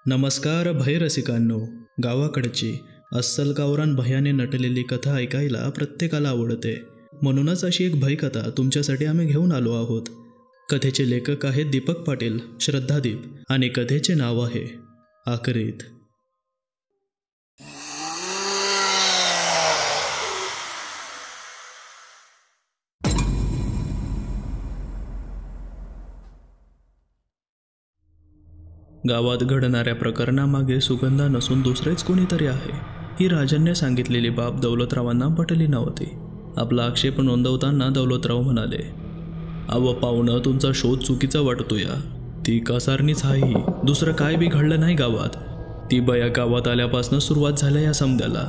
नमस्कार भयरसिकांनो. गावाकडची अस्सल गावरान भयाने नटलेली कथा ऐकायला प्रत्येकाला आवडते. म्हणूनच अशी एक भयकथा तुमच्यासाठी आम्ही घेऊन आलो आहोत. कथेचे लेखक आहेत दीपक पाटील, श्रद्धादीप, आणि कथेचे नाव आहे आकरीत. गावात घडणाऱ्या प्रकरणामागे सुगंधा नसून दुसरेच कोणीतरी आहे. ही राजांनी सांगितलेली बाब दौलतरावांना पटली नव्हती. आपला आक्षेप नोंदवताना दौलतराव म्हणाले, अव पाहुणं, तुमचा शोध चुकीचा वाटतोय. ती कासारणीच आहे, दुसरं काय बी घडलं नाही गावात. ती बया गावात आल्यापासून सुरुवात झाल्या या समद्याला.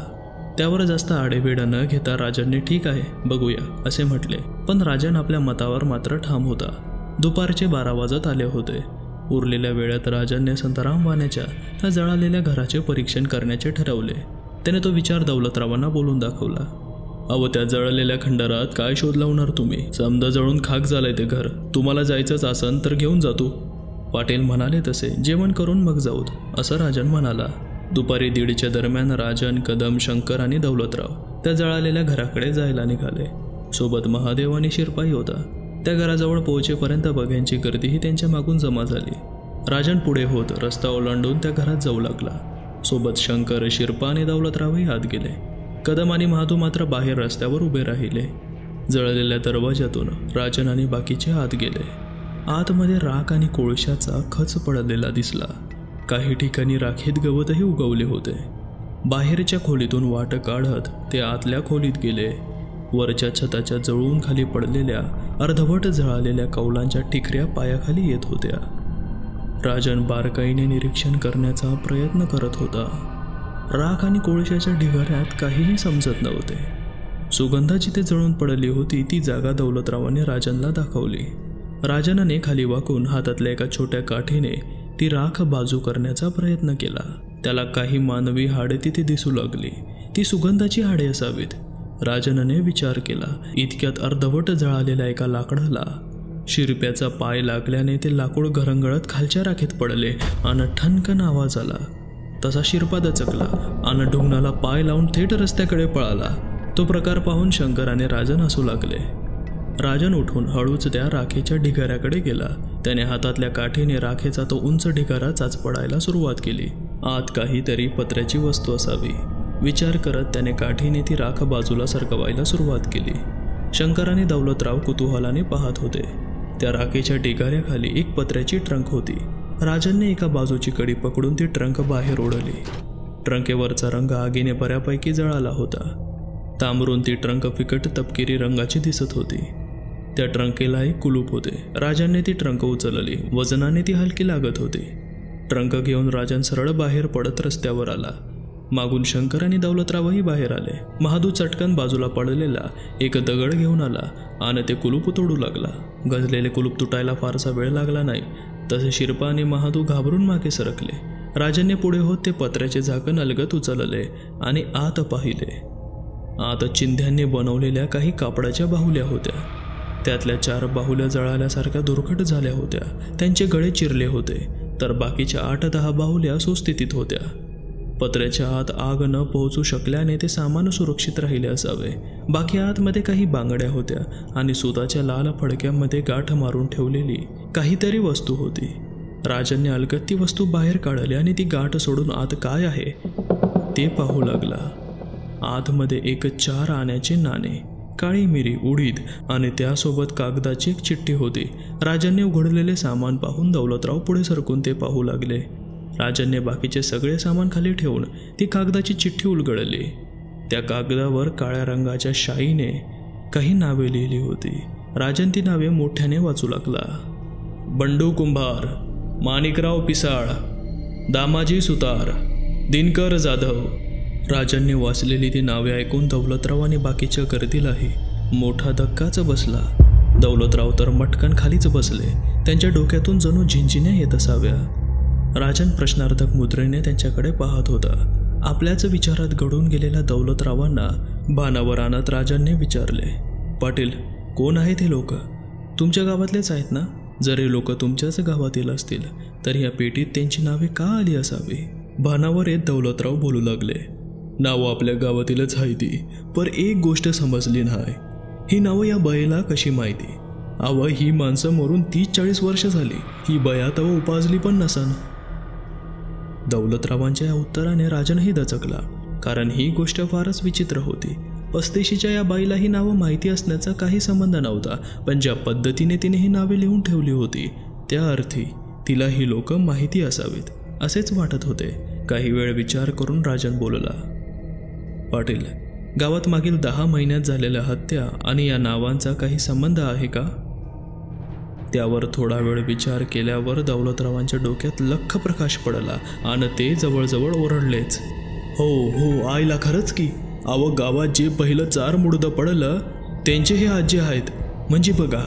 त्यावर जास्त आडेवेड न घेता राजांनी ठीक आहे बघूया असे म्हटले. पण राजन आपल्या मतावर मात्र ठाम होता. दुपारचे 12 वाजत आले होते. उरलेल्या वेळात राजांनी संतराम वाण्याच्या त्या जळालेल्या घराचे परीक्षण करण्याचे ठरवले. त्याने तो विचार दौलतरावांना बोलून दाखवला. अव त्या जळलेल्या खंडारात काय शोध लावणार तुम्ही? समजा जळून खाक झालंय ते घर. तुम्हाला जायचंच असन तर घेऊन जातो. पाटील म्हणाले तसे. जेवण करून मग जाऊत असं राजन म्हणाला. दुपारी 1:30च्या दरम्यान राजन, कदम, शंकर आणि दौलतराव त्या जळालेल्या घराकडे जायला निघाले. सोबत महादेव आणि शिरपाई होता. त्या घराजवळ पोहोचेपर्यंत बघ्यांची गर्दीही त्यांच्या मागून जमा झाली. राजन पुढे होत रस्ता ओलांडून त्या घरात जाऊ लागला. सोबत शंकर, शिरपा आणि दौलतरावही आत गेले. कदम आणि महादू मात्र बाहेर रस्त्यावर उभे राहिले. जळलेल्या दरवाजातून राजन आणि बाकीचे आत गेले. आतमध्ये राख आणि कोळशाचा खच पडलेला दिसला. काही ठिकाणी राखेत गवतही उगवले होते. बाहेरच्या खोलीतून वाट काढत ते आतल्या खोलीत गेले. वरच्या छताच्या जळून खाली पडलेल्या अर्धवट जळालेल्या कौलांच्या ठिकऱ्या पायाखाली येत होत्या. राजन बारकाईने निरीक्षण करण्याचा प्रयत्न करत होता. राख आणि कोळशाच्या ढिगाऱ्यात काहीही समजत नव्हते. सुगंधा जिथे जळून पडली होती ती जागा दौलतरावांनी राजनला दाखवली. राजनने खाली वाकून हातातल्या एका छोट्या काठीने ती राख बाजू करण्याचा प्रयत्न केला. त्याला काही मानवी हाडे तिथे दिसू लागली. ती सुगंधाची हाडे असावीत. राजनने विचार केला. इतक्यात अर्धवट जळालेल्या एका लाकडाला शिरप्याचा पाय लागल्याने ते लाकूड घरंगळत खालच्या राखेत पडले आणि ठणकन आवाज आला. तसा शिरपा दचकला आणि ढुंगणाला पाय लावून थेट रस्त्याकडे पळाला. तो प्रकार पाहून शंकर आणि राजन हसू लागले. राजन उठून हळूच त्या राखेच्या ढिगाऱ्याकडे गेला. त्याने हातातल्या काठीने राखेचा तो उंच ढिगारा चाचपडायला सुरुवात केली. आत काहीतरी पत्र्याची वस्तू असावी विचार करत त्याने काठीने ती राख बाजूला सरकवायला सुरुवात केली. शंकर आणि दौलतराव कुतूहलाने पाहत होते. त्या राखेच्या ढिगाऱ्याखाली एक पत्र्याची ट्रंक होती. राजनने एका बाजूची कडी पकडून ती ट्रंक बाहेर ओढली. ट्रंकेवरचा रंग आगीने बऱ्यापैकी जळाला होता. तांबरून ती ट्रंक फिकट तपकिरी रंगाची दिसत होती. त्या ट्रंकेला एक कुलूप होते. राजनने ती ट्रंक उचलली. वजनाने ती हलकी लागत होती. ट्रंक घेऊन राजन सरळ बाहेर पडत रस्त्यावर आला. मागून शंकर आणि दौलतरावही बाहेर आले. महादू चटकन बाजूला पडलेला एक दगड घेऊन आला आणि ते कुलूप तोडू लागला. गजलेले कुलूप तुटायला फारसा वेळ लागला नाही. तसे शिरपा आणि महादू घाबरून मागे सरकले. राजनने पुढे होत ते पत्र्याचे झाकण अलगद उचलले आणि आत पाहिले. आत चिंध्यांनी बनवलेल्या काही कापडाच्या बाहुल्या होत्या. त्यातल्या 4 बाहुल्या जळाल्यासारख्या दुर्घट झाल्या होत्या. त्यांचे गळे चिरले होते, तर बाकीच्या 8-10 बाहुल्या सुस्थितीत होत्या. पत्र्याच्या आत आग न पोहोचू शकल्याने ते सामान सुरक्षित राहिले असावे. बाकी आतमध्ये काही बांगड्या होत्या आणि सुताच्या लाल फडक्यामध्ये गाठ मारून ठेवलेली काहीतरी वस्तू होती. राजनने अलगद ती वस्तू बाहेर काढली आणि ती गाठ सोडून आत काय आहे ते पाहू लागला. आतमध्ये एक 4 आण्याचे नाणे, काळी मिरी, उडीद आणि त्यासोबत कागदाची एक चिठ्ठी होती. राजनने उघडलेले सामान पाहून दौलतराव पुढे सरकून ते पाहू लागले. राजनने बाकीचे सगळे सामान खाली ठेवून ती कागदाची चिठ्ठी उलगडली. त्या कागदावर काळ्या रंगाच्या शाईने काही नावे लिहिली होती. राजन ती नावे मोठ्याने वाचू लागला. बंडू कुंभार, माणिकराव पिसाळ, दामाजी सुतार, दिनकर जाधव. राजनने वाचलेली ती नावे ऐकून दौलतराव आणि बाकीच्या गर्दीलाही मोठा धक्काच बसला. दौलतराव तर मटकन खालीच बसले. त्यांच्या डोक्यातून जणू झिंझिण्या येत असाव्या. राजन प्रश्नार्थक मुद्रेने त्यांच्याकडे पाहत होता. आपल्याच विचारात घडून गेलेल्या दौलतरावांना भानावर आणत राजांनी विचारले, पाटील, कोण आहेत हे लोक? तुमच्या गावातलेच आहेत ना? जर हे लोक तुमच्याच गावातील असतील तर या पेटीत त्यांची नावे का आली असावी? भानावर येत दौलतराव बोलू लागले. नावं आपल्या गावातीलच आहे ती, पर एक गोष्ट समजली नाही. ही नावं या बयाला कशी माहिती? अव ही माणसं मरून 30-40 वर्ष झाली. ही बया तव उपाजली पण नसन. दौलतरावांच्या या उत्तराने राजनही दचकला, कारण ही गोष्ट फारच विचित्र होती. 35च्या या बाईला ही नावं माहिती असण्याचा काही संबंध नव्हता, पण ज्या पद्धतीने तिने ही नावे लिहून ठेवली होती त्या अर्थी तिला ही लोक माहिती असावीत असेच वाटत होते. काही वेळ विचार करून राजन बोलला. पाटील, गावात मागील 10 महिन्यात झालेल्या हत्या आणि या नावांचा काही संबंध आहे का? त्यावर थोडा वेळ विचार केल्यावर दौलतरावांच्या डोक्यात लख्ख प्रकाश पडला आणि ते जवळजवळ ओरडलेच. हो, आईला खरंच की. गावात जे पहिलं 4 मुडदं पडलं त्यांचे हे आजी आहेत. म्हणजे बघा,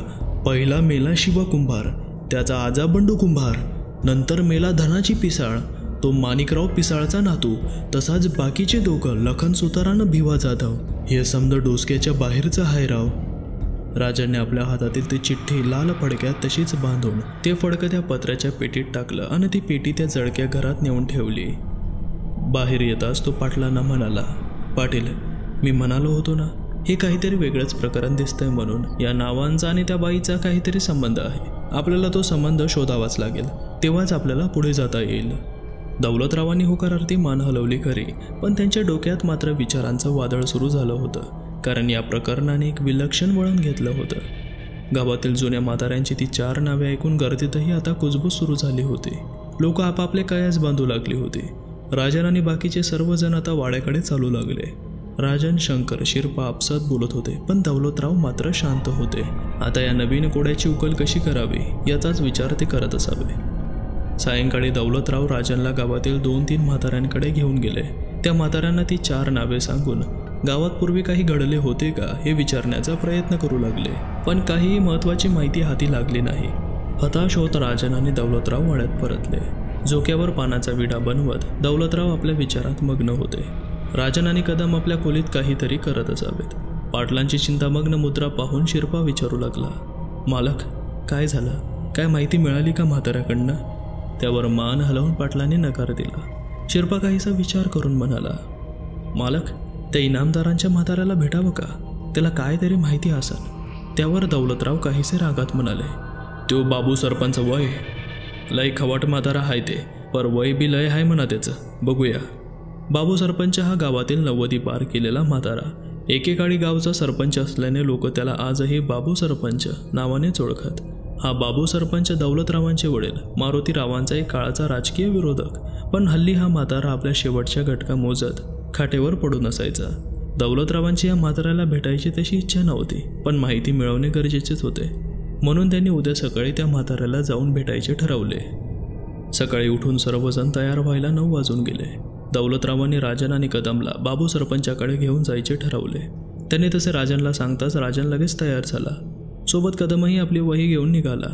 पहिला मेला शिवा कुंभार, त्याचा आजा बंडू कुंभार, नंतर मेला धनाची पिसाळ, तो माणिकराव पिसाळचा नातू, तसाच बाकीचे दोघं लखन सुतारानं भिवा जाधव. हे समद डोसक्याच्या बाहेरचं आहे राव. राजाने आपल्या हातातील ती चिठ्ठी लाल फडक्यात तशीच बांधून ते फडकं त्या पत्र्याच्या पेटीत टाकलं आणि ती पेटी त्या जळक्या घरात नेऊन ठेवली. बाहेर येताच तो पाटलांना म्हणाला, पाटील, मी म्हणालो होतो ना, हे काहीतरी वेगळंच प्रकरण दिसतंय म्हणून. या नावांचा आणि त्या बाईचा काहीतरी संबंध आहे. आपल्याला तो संबंध शोधावाच लागेल, तेव्हाच आपल्याला पुढे जाता येईल. दौलतरावांनी होकारार्थी मान हलवली खरी, पण त्यांच्या डोक्यात मात्र विचारांचं वादळ सुरू झालं होतं, कारण या प्रकरणाने एक विलक्षण वळण घेतलं होतं. गावातील जुन्या म्हाताऱ्यांची ती 4 नावे ऐकून गर्दीतही आता कुजबूज सुरू झाली होती. लोक आपापले कयास बांधू लागली होती. राजन आणि बाकीचे सर्वजण आता वाड्याकडे चालू लागले. राजन, शंकर, शिरपा आपसात बोलत होते, पण दौलतराव मात्र शांत होते. आता या नवीन कोड्याची उकल कशी करावी याचाच विचार ते करत असावे. सायंकाळी दौलतराव राजनला गावातील 2-3 म्हाताऱ्यांकडे घेऊन गेले. त्या म्हाताऱ्यांना ती 4 नावे सांगून गावात पूर्वी काही घडले होते का हे विचारण्याचा प्रयत्न करू लागले, पण काहीही महत्त्वाची माहिती हाती लागली नाही. हताश होत राजन आणि दौलतराव वाड्यात परतले. झोक्यावर पानाचा विडा बनवत दौलतराव आपल्या विचारात मग्न होते. राजन आणि कदम आपल्या खोलीत काहीतरी करत असावेत. पाटलांची चिंतामग्न मुद्रा पाहून शिरपा विचारू लागला, मालक, काय झालं? काय माहिती मिळाली का म्हाताऱ्याकडनं? त्यावर मान हलवून पाटलांनी नकार दिला. शिरपा काहीसा विचार करून म्हणाला, मालक, त्या इनामदारांच्या म्हाताऱ्याला भेटावं का? त्याला काहीतरी माहिती असेल. त्यावर दौलतराव काहीसे रागात म्हणाले, तो बाबू सरपंच वय लय खवाट म्हातारा आहे ते, पर वय बी लय आहे म्हणा त्याचं, बघूया. बाबू सरपंच हा गावातील 90 पार केलेला म्हातारा. एकेकाळी गावचा सरपंच असल्याने लोक त्याला आजही बाबू सरपंच नावानेच ओळखत. हा बाबू सरपंच दौलतरावांचे वडील मारुतीरावांचा एक काळाचा राजकीय विरोधक, पण हल्ली हा म्हातारा आपल्या शेवटच्या घटका मोजत खाटेवर पडून असायचा. दौलतरावांची या म्हाताऱ्याला भेटायची तशी इच्छा नव्हती, पण माहिती मिळवणे गरजेचेच होते. म्हणून त्यांनी उद्या सकाळी त्या म्हाताऱ्याला जाऊन भेटायचे ठरवले. सकाळी उठून सर्वजण तयार व्हायला 9 वाजून गेले. दौलतरावांनी राजन आणि कदमला बाबू सरपंचाकडे घेऊन जायचे ठरवले. त्याने तसे राजनला सांगताच राजन लगेच तयार झाला. सोबत कदमही आपली वही घेऊन निघाला.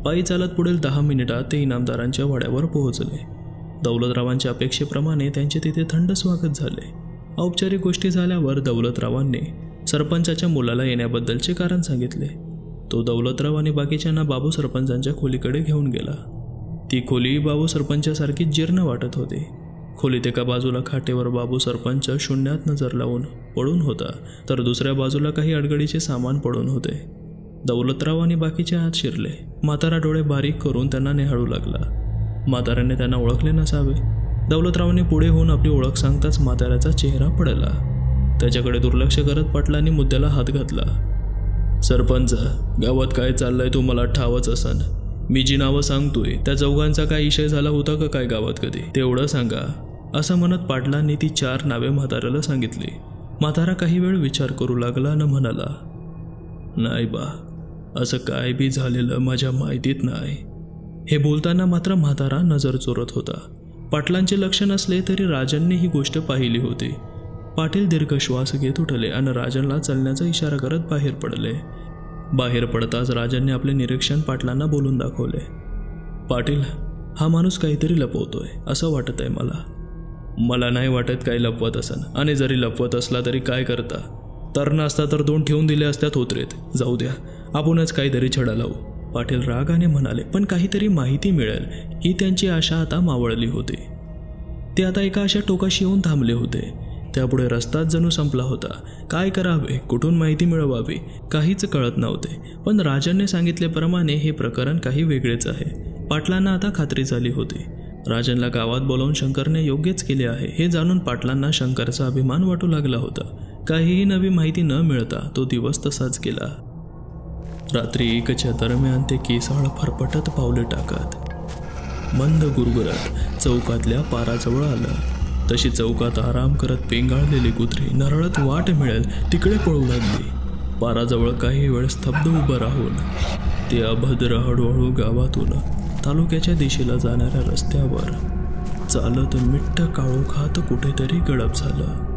पायी चालत पुढील 10 मिनिटात ते इनामदारांच्या वाड्यावर पोहोचले. दौलतरावांच्या अपेक्षेप्रमाणे त्यांचे तिथे थंड स्वागत झाले. औपचारिक गोष्टी झाल्यावर दौलतरावांनी सरपंचाच्या मुलाला येण्याबद्दलचे कारण सांगितले. तो दौलतराव आणि बाकीच्यांना बाबू सरपंचांच्या खोलीकडे घेऊन गेला. ती खोली बाबू सरपंचासारखी जीर्ण वाटत होती. खोलीत एका बाजूला खाटेवर बाबू सरपंच शून्यात नजर लावून पडून होता, तर दुसऱ्या बाजूला काही अडगडीचे सामान पडून होते. दौलतराव आणि बाकीचे आत शिरले. म्हातारा डोळे बारीक करून त्यांना निहाळू लागला. म्हाताऱ्याने त्यांना ओळखले नसावे. दौलतरावांनी पुढे होऊन आपली ओळख सांगताच म्हाताऱ्याचा चेहरा पडला. त्याच्याकडे दुर्लक्ष करत पाटलांनी मुद्द्याला हात घातला. सरपंच, गावात काय चाललंय तो मला ठावच असन. मी जी नावं सांगतोय त्या चौघांचा काय विषय झाला होता का काय गावात कधी, तेवढं सांगा. असं म्हणत पाटलांनी ती 4 नावे म्हाताऱ्याला सांगितली. म्हातारा काही वेळ विचार करू लागला न म्हणाला, नाही बा, असं काय बी झालेलं माझ्या माहितीत नाही. हे बोलताना मात्र म्हातारा नजर चोरत होता. पाटलांचे लक्ष नसले तरी राजनने ही गोष्ट पाहिली होती. पाटील दीर्घ श्वास घेत उठले आणि राजनला चलण्याचा इशारा करत बाहेर पडले. बाहेर पडताच राजनने आपले निरीक्षण पाटलांना बोलून दाखवले. पाटील, हा माणूस काहीतरी लपवतोय असं वाटत आहे मला. मला नाही वाटत काही लपवत असन, आणि जरी लपवत असला तरी काय करता. तरुण असता तर 2 ठेवून दिले असत्यात होत्रेत. जाऊ द्या, आपणच काहीतरी छडा लावू. पाटील रागाने म्हणाले, पण काहीतरी माहिती मिळेल ही त्यांची आशा आता मावळली होती. ते आता एका अशा टोकाशी येऊन थांबले होते. त्यापुढे रस्ताच जणू संपला होता. काय करावे, कुठून माहिती मिळवावी काहीच कळत नव्हते. पण राजांनी सांगितल्याप्रमाणे हे प्रकरण काही वेगळेच आहे. पाटलांना आता खात्री झाली होती. राजनला गावात बोलावून शंकरने योग्यच केले आहे हे जाणून पाटलांना शंकरचा अभिमान वाटू लागला होता. काहीही नवी माहिती न मिळता तो दिवस तसाच गेला. रात्री 1च्या दरम्यान ते केसाळ फरफटत पावले टाकत मंद गुरगुरत चौकातल्या पाराजवळ आलं. तशी चौकात आराम करत पेंगाळलेली कुत्री नरळत वाट मिळेल तिकडे पळू लागली. पाराजवळ काही वेळ स्तब्ध उभं राहून ते अभद्र हळूहळू गावातून तालुक्याच्या दिशेला जाणाऱ्या रस्त्यावर चालत मिट्ट काळोखात कुठेतरी गडप झालं.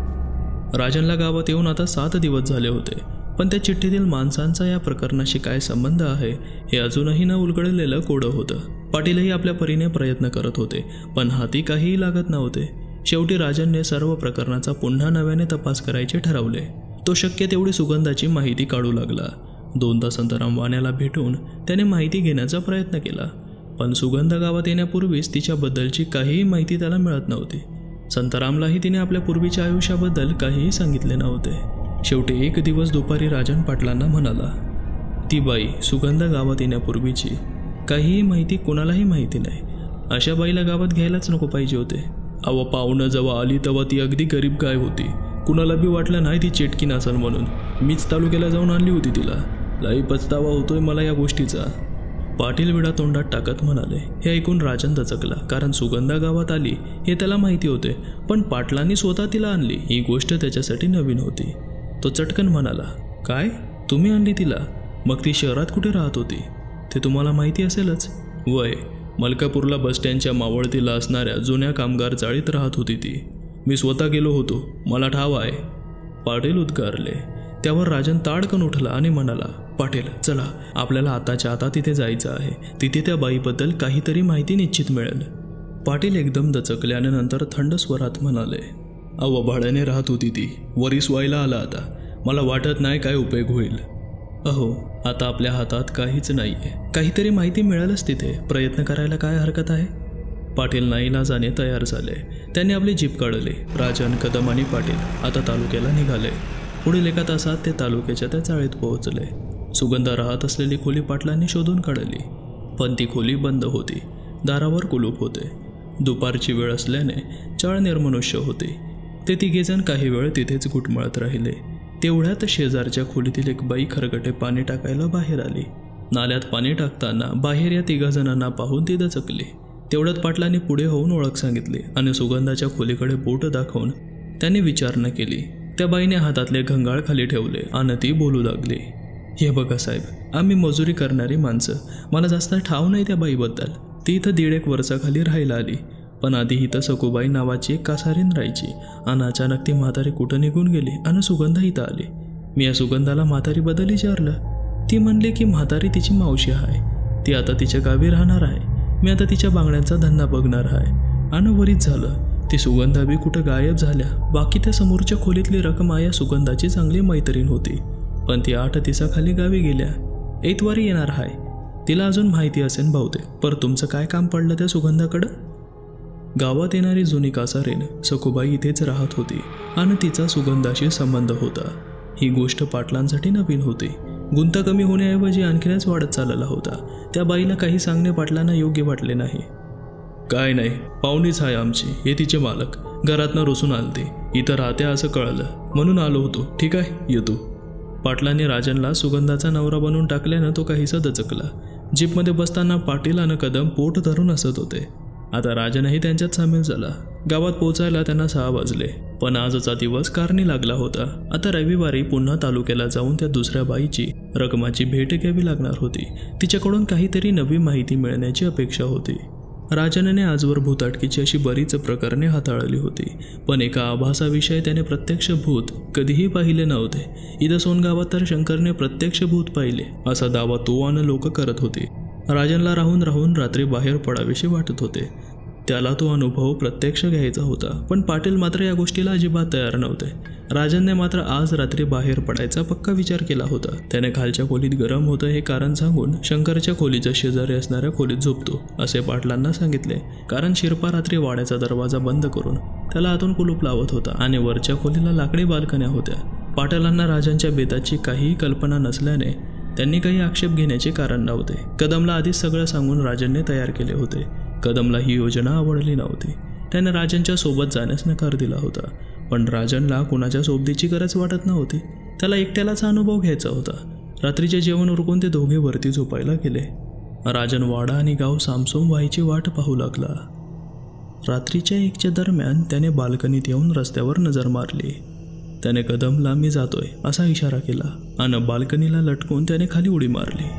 राजनला गावात येऊन आता 7 दिवस झाले होते. पण त्या चिठ्ठीतील माणसांचा या प्रकरणाशी काय संबंध आहे हे अजूनही न उलगडलेलं कोडं होतं. पाटीलही आपल्या परीने प्रयत्न करत होते, पण हाती काहीही लागत नव्हते. शेवटी राजनने सर्व प्रकरणाचा पुन्हा नव्याने तपास करायचे ठरवले. तो शक्य तेवढी सुगंधाची माहिती काढू लागला. 2 संतराम वाण्याला भेटून त्याने माहिती घेण्याचा प्रयत्न केला, पण सुगंध गावात येण्यापूर्वीच तिच्याबद्दलची काहीही माहिती त्याला मिळत नव्हती. संतरामलाही तिने आपल्या पूर्वीच्या आयुष्याबद्दल काहीही सांगितले नव्हते. शेवटी एक दिवस दुपारी राजन पाटलांना म्हणाला, ती बाई सुगंध गावात येण्यापूर्वीची काहीही माहिती कोणालाही माहिती नाही. अशा बाईला गावात घ्यायलाच नको पाहिजे होते. अव पाहुणं जेव्हा आली तेव्हा ती अगदी गरीब गाय होती. कुणाला बी वाटलं नाही ती चेटकी नसल म्हणून. मीच तालुक्याला जाऊन आणली होती तिला. लई पछतावा होतोय मला या गोष्टीचा. पाटील विडा तोंडात टाकत म्हणाले. हे ऐकून राजन दचकला, कारण सुगंधा गावात आली हे त्याला माहिती होते, पण पाटलांनी स्वतः तिला आणली ही गोष्ट त्याच्यासाठी नवीन होती. तो चटकन म्हणाला, काय तुम्ही आणली तिला? मग ती शहरात कुठे राहत होती ते तुम्हाला माहिती असेलच. वय मलकापूरला बसस्टँडच्या मावळतीला असणाऱ्या जुन्या कामगार चाळीत राहत होती ती. मी स्वतः गेलो होतो, मला ठाव आहे. पाटील उद्गारले. त्यावर राजन ताडकन उठला आणि म्हणाला, पाटील चला, आपल्याला आताच्या आता तिथे जायचं आहे. तिथे त्या बाईबद्दल काहीतरी माहिती निश्चित मिळेल. पाटील एकदम दचकले आणि नंतर थंड स्वरात म्हणाले, अव भाड्याने राहत होती ती. वरीस व्हायला आला आता. मला वाटत नाही काय उपयोग होईल. अहो आता आपल्या हातात काहीच नाहीये. काहीतरी माहिती मिळालच तिथे. प्रयत्न करायला काय हरकत आहे. पाटील नाईलाजाने तयार झाले. त्यांनी आपली जीप काढली. राजन, कदम आणि पाटील आता तालुक्याला निघाले. पुढील 1 तासात ते तालुक्याच्या त्या चाळीत पोहोचले. सुगंधा राहत असलेली खोली पाटलांनी शोधून काढली, पण ती खोली बंद होती. दारावर कुलूप होते. दुपारची वेळ असल्याने चाळ निर्मनुष्य होती. ते तिघेजण काही वेळ तिथेच घुटमळत राहिले. तेवढ्यात शेजारच्या खोलीतील एक बाई खरकटे पाणी टाकायला बाहेर आली. नाल्यात पाणी टाकताना बाहेर या 3 जणांना पाहून ती दचकली. तेवढ्यात पाटलांनी पुढे होऊन ओळख सांगितली आणि सुगंधाच्या खोलीकडे बोट दाखवून त्यांनी विचारणा केली. त्या बाईने हातातले घंगाळ खाली ठेवले आणि ती बोलू लागली, हे बघा साहेब, आम्ही मजुरी करणारी माणसं. मला जास्त ठाव नाही त्या बाईबद्दल. ती इथं 1.5 वर्षाखाली राहायला आली, पण आधी इथं सखूबाई नावाची एक कासारीन राहायची आणि अचानक ती म्हातारी कुठं निघून गेली आणि सुगंधा इथं आली. मी या सुगंधाला म्हातारीबद्दल विचारलं. ती म्हणली की म्हातारी तिची मावशी आहे. ती आता तिच्या गावी राहणार आहे. मी आता तिच्या बांगड्यांचा धंदा बघणार आहे. आणि वरीच झालं, ती सुगंधा बी कुठं गायब झाल्या. बाकी त्या समोरच्या खोलीतली रकमा या सुगंधाची चांगली मैत्रीण होती, पण ती 8 दिवसाखाली गावी गेल्या. ऐतवारी येणार आहे. तिला अजून माहिती असेल बहुतेक. पर तुमचं काय काम पडलं त्या सुगंधाकडं? गावात येणारी जुनी कासारीन सखूबाई इथेच राहत होती आणि तिचा सुगंधाशी संबंध होता. ही गोष्ट पाटलांसाठी नवीन होती. गुंता कमी होण्याऐवजी आणखीनच वाढत चालला होता. त्या बाईला काही सांगणे पाटलांना योग्य वाटले नाही. काय नाही, पाहुणीच आहे आमची. हे तिचे मालक घरातनं रुसून आलते. इथं राहते असं कळलं म्हणून आलो होतो. ठीक आहे, येतो. पाटलांनी राजनला सुगंधाचा नवरा बनवून टाकल्यानं तो काहीसा दचकला. जीपमध्ये बसताना पाटील आणि कदम पोट धरून हसत होते. आता राजनही त्यांच्यात सामील झाला. गावात पोहोचायला त्यांना 6 वाजले, पण आजचा दिवस कारणी लागला होता. आता रविवारी पुन्हा तालुक्याला जाऊन त्या दुसऱ्या बाईची रकमाची भेट घ्यावी लागणार होती. तिच्याकडून काहीतरी नवी माहिती मिळण्याची अपेक्षा होती. राजनने आजवर भूताटकीची अशी बरीच प्रकरणे हाताळली होती, पण एका आभासाविषयी त्याने प्रत्यक्ष भूत कधीही पाहिले नव्हते. इथं सोनगावात तर शंकरने प्रत्यक्ष भूत पाहिले असा दावा तो आणि लोक करत होते. राजनला राहून राहून रात्री बाहेर पडावेशी वाटत होते. त्याला तो अनुभव प्रत्यक्ष घ्यायचा होता, पण पाटील मात्र या गोष्टीला अजिबात तयार नव्हते. राजनने मात्र आज रात्री बाहेर पडायचा पक्का विचार केला होता. त्याने खालच्या खोलीत गरम होतं हे कारण सांगून शंकरच्या खोलीच्या शेजारी असणाऱ्या खोलीत झोपतो असे पाटलांना सांगितले, कारण शिरपा रात्री वाड्याचा दरवाजा बंद करून त्याला आतून कुलूप लावत होता आणि वरच्या खोलीला लाकडी बाल्कन्या होत्या. पाटलांना राजांच्या बेताची काहीही कल्पना नसल्याने त्यांनी काही आक्षेप घेण्याचे कारण नव्हते. कदमला आधीच सगळं सांगून राजनने तयार केले होते. कदमला ही योजना आवडली नव्हती. त्याने राजनच्या सोबत जाण्यास नकार दिला होता, पण राजनला कुणाच्या सोबतीची गरज वाटत नव्हती. त्याला एकट्यालाच अनुभव घ्यायचा होता. रात्रीचे जेवण उरकून ते दोघे वरती झोपायला गेले. राजन वाडा आणि गाव सामसूम व्हायची वाट पाहू लागला. रात्रीच्या 1च्या दरम्यान त्याने बाल्कनीत येऊन रस्त्यावर नजर मारली. त्याने कदमला मी जातोय असा इशारा केला आणि बाल्कनीला लटकून त्याने खाली उडी मारली.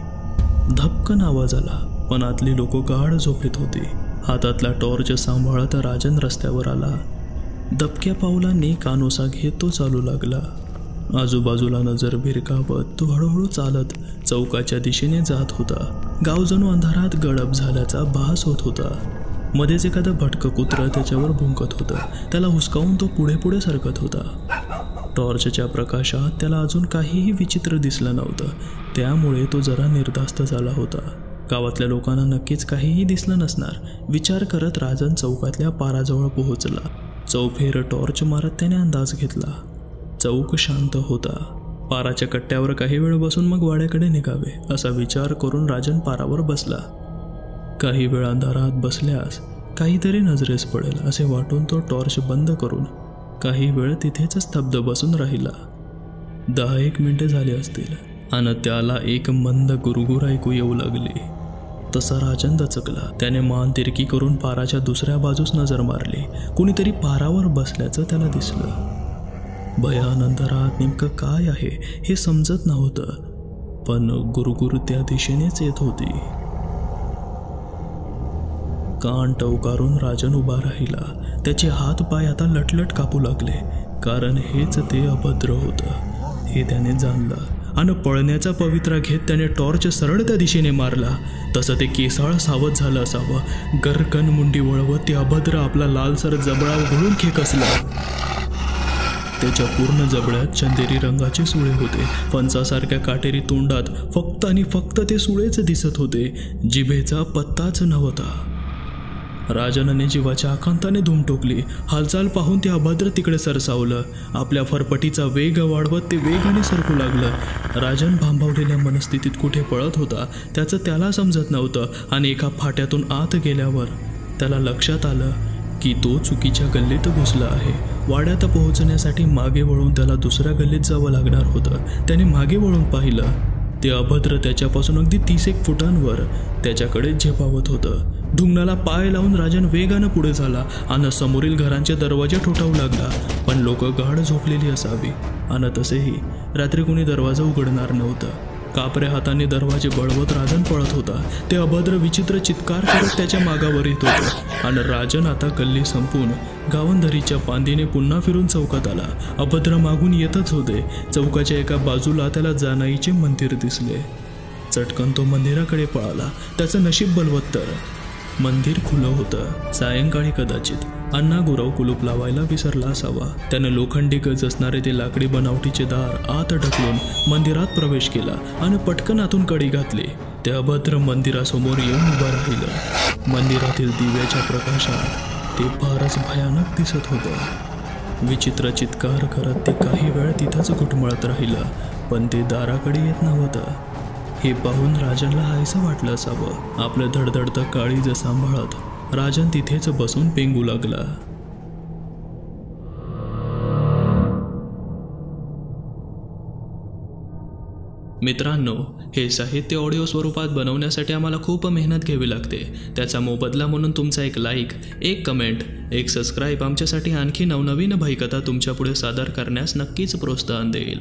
धपकन आवाज आला, पण आतली लोक गाढ झोपेत होती. हातातला टॉर्च सांभाळत राजन रस्त्यावर आला. दबक्या पावलांनी कानोसा घेत तो चालू लागला. आजूबाजूला नजर भिरकावत तो हळूहळू चालत चौकाच्या दिशेने जात होता. गाव जणू अंधारात गडप झाल्याचा भास होत होता. मध्येच एखादं भटकं कुत्रं त्याच्यावर भुंकत होतं. त्याला हुसकावून तो पुढे पुढे सरकत होता. टॉर्चच्या प्रकाशात त्याला अजून काहीही विचित्र दिसलं नव्हतं, त्यामुळे तो जरा निर्धास्त झाला होता. गावातल्या लोकांना नक्कीच काहीही दिसलं नसणार विचार करत राजन चौकातल्या पाराजवळ पोहोचला. चौफेर टॉर्च मारत त्याने अंदाज घेतला. चौक शांत होता. पाराच्या कट्ट्यावर काही वेळ बसून मग वाड्याकडे निघावे असा विचार करून राजन पारावर बसला. काही वेळ अंधारात बसल्यास काहीतरी नजरेस पडेल असे वाटून तो टॉर्च बंद करून काही वेळ तिथेच स्तब्ध बसून राहिला. 10-1 मिनिटे झाली असतील आणि त्याला एक मंद गुरगुर ऐकू येऊ लागली. तसा राजन दचकला. त्याने मान तिरकी करून पाराच्या दुसऱ्या बाजूस नजर मारली. कुणीतरी पारावर बसल्याचं त्याला दिसलं. भयान अंधारात नेमकं काय आहे हे समजत नव्हतं, पण गुरगुर त्या दिशेनेच येत होती. कान टवकारून राजन उभा राहिला. त्याचे हात पाय आता लटलट कापू लागले, कारण हेच ते अभद्र होतं हे त्याने जाणलं. आणि पळण्याचा पवित्रा घेत त्याने टॉर्च सरळ त्या दिशेने मारला. तसं ते केसाळ सावध झालं असावं. गरकन मुंडी वळवत ते अभद्र आपला लालसर जबडा उघडून खेकसला. त्याच्या पूर्ण जबड्यात चंदेरी रंगाचे सुळे होते. फणसासारख्या काटेरी तोंडात फक्त आणि फक्त ते सुळेच दिसत होते. जिभेचा पत्ताच नव्हता. राजनने जीवाच्या आकांताने धूम टोकली. हालचाल पाहून ते अभद्र तिकडे सरसावलं. आपल्या फरफटीचा वेग वाढवत ते वेगाने सरकू लागलं. राजन भांबावलेल्या मनस्थितीत कुठे पळत होता त्याचं त्याला समजत नव्हतं. आणि एका फाट्यातून आत गेल्यावर त्याला लक्षात आलं की तो चुकीच्या गल्लीत घुसला आहे. वाड्यात पोहोचण्यासाठी मागे वळून त्याला दुसऱ्या गल्लीत जावं लागणार होतं. त्याने मागे वळून पाहिलं. ते अभद्र त्याच्यापासून अगदी 30-1 फुटांवर त्याच्याकडे झेपावत होतं. ढुंगणाला पाय लावून राजन वेगानं पुढे झाला आणि समोरील घरांचे दरवाजे ठोठावू लागला. पण लोक गाढ झोपलेली असावी आणि तसेही रात्री कोणी दरवाजा उघडणार नव्हतं. कापऱ्या हाताने दरवाजे बळवत राजन पळत होता. ते अभद्र विचित्र चित्कार करत त्याच्या मागावर येत होतं. आणि राजन आता गल्ली संपून गावंधरीच्या पांदीने पुन्हा फिरून चौकात आला. अभद्र मागून येतच होते. चौकाच्या एका बाजूला त्याला जानाईचे मंदिर दिसले. चटकन तो मंदिराकडे पळाला. त्याचं नशीब बलवत्तर. मंदिर खुलं होतं. सायंकाळी कदाचित अण्णा गुरव कुलूप लावायला विसरला असावा. त्याने लोखंडी गज असणारे ते लाकडी बनावटीचे दार आत ढकलून मंदिरात प्रवेश केला आणि पटकन आतून कडी घातली. ते अभद्र मंदिरासमोर येऊन उभं राहिलं. मंदिरातील दिव्याच्या प्रकाशात ते फारच भयानक दिसत होतं. विचित्र चित्कार करत ते काही वेळ तिथंच घुटमळत राहिलं, पण ते दाराकडे येत नव्हतं. हे पाहून राजनला हायसं वाटलं असावं. आपलं धडधडतं काळीज सांभाळत राजन तिथेच बसून पेंगू लागला. मित्रांनो, हे साहित्य ऑडिओ स्वरूपात बनवण्यासाठी आम्हाला खूप मेहनत घ्यावी लागते. त्याचा मोबदला म्हणून तुमचा एक लाईक, एक कमेंट, एक सबस्क्राईब आमच्यासाठी आणखी नवनवीन भयकथा तुमच्या पुढे सादर करण्यास नक्कीच प्रोत्साहन देईल.